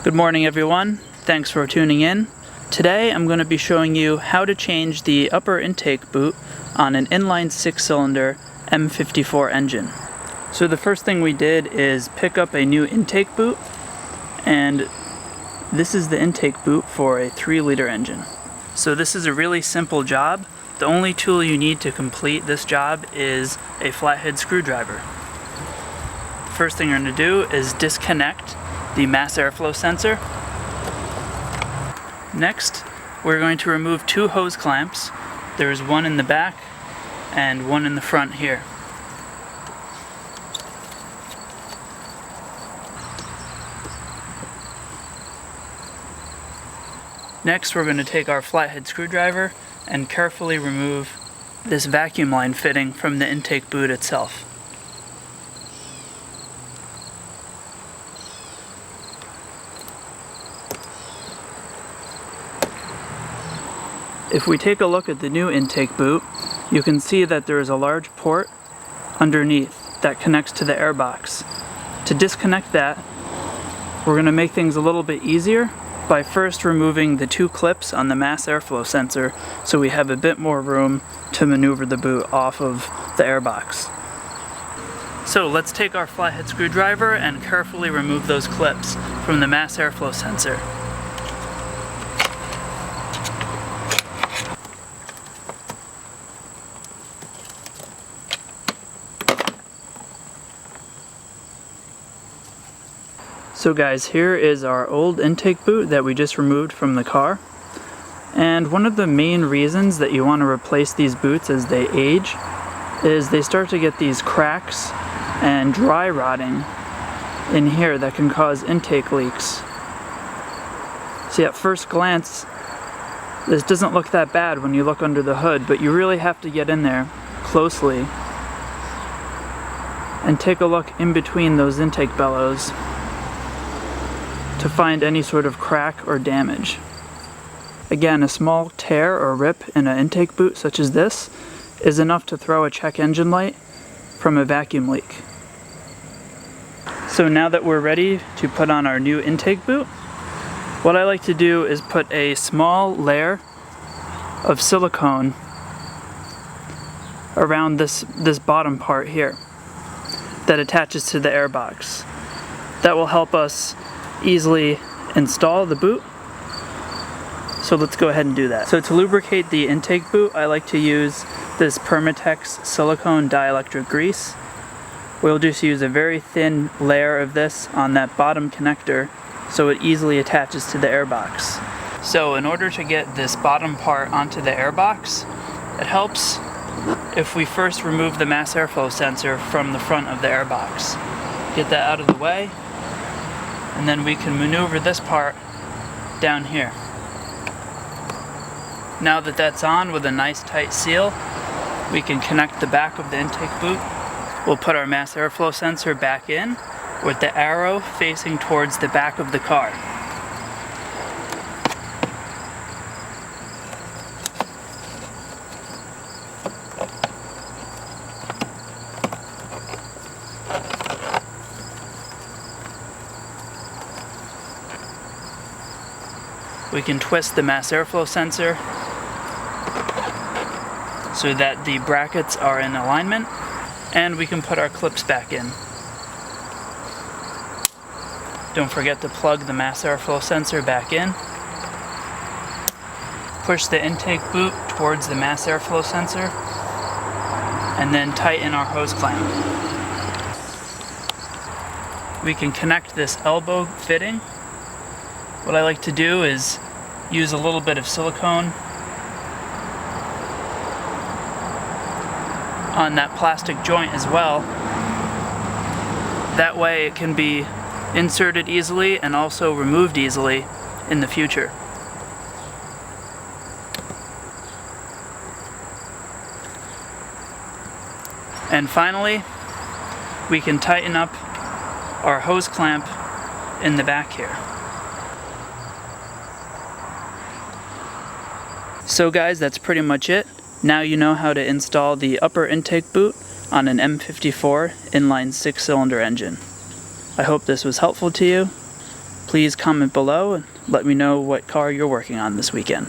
Good morning everyone, thanks for tuning in. Today I'm going to be showing you how to change the upper intake boot on an inline 6-cylinder M54 engine. So the first thing we did is pick up a new intake boot, and this is the intake boot for a 3-liter engine. So this is a really simple job. The only tool you need to complete this job is a flathead screwdriver. First thing you're going to do is disconnect the mass airflow sensor. Next, we're going to remove 2 hose clamps. There's one in the back and one in the front here. Next, we're going to take our flathead screwdriver and carefully remove this vacuum line fitting from the intake boot itself. If we take a look at the new intake boot, you can see that there is a large port underneath that connects to the airbox. To disconnect that, we're going to make things a little bit easier by first removing the 2 clips on the mass airflow sensor so we have a bit more room to maneuver the boot off of the airbox. So let's take our flathead screwdriver and carefully remove those clips from the mass airflow sensor. So guys, here is our old intake boot that we just removed from the car. And one of the main reasons that you want to replace these boots as they age is they start to get these cracks and dry rotting in here that can cause intake leaks. See, at first glance, this doesn't look that bad when you look under the hood, but you really have to get in there closely and take a look in between those intake bellows to find any sort of crack or damage. Again, a small tear or rip in an intake boot such as this is enough to throw a check engine light from a vacuum leak. So now that we're ready to put on our new intake boot, what I like to do is put a small layer of silicone around this bottom part here that attaches to the airbox. That will help us easily install the boot. So let's go ahead and do that. So to lubricate the intake boot, I like to use this Permatex silicone dielectric grease. We'll just use a very thin layer of this on that bottom connector so it easily attaches to the airbox. So in order to get this bottom part onto the airbox, it helps if we first remove the mass airflow sensor from the front of the airbox. Get that out of the way, and then we can maneuver this part down here. Now that that's on with a nice tight seal, we can connect the back of the intake boot. We'll put our mass airflow sensor back in with the arrow facing towards the back of the car. We can twist the mass airflow sensor so that the brackets are in alignment, and we can put our clips back in. Don't forget to plug the mass airflow sensor back in. Push the intake boot towards the mass airflow sensor, and then tighten our hose clamp. We can connect this elbow fitting. What I like to do is use a little bit of silicone on that plastic joint as well. That way it can be inserted easily and also removed easily in the future. And finally, we can tighten up our hose clamp in the back here. So guys, that's pretty much it. Now you know how to install the upper intake boot on an M54 inline 6-cylinder engine. I hope this was helpful to you. please comment below and let me know what car you're working on this weekend.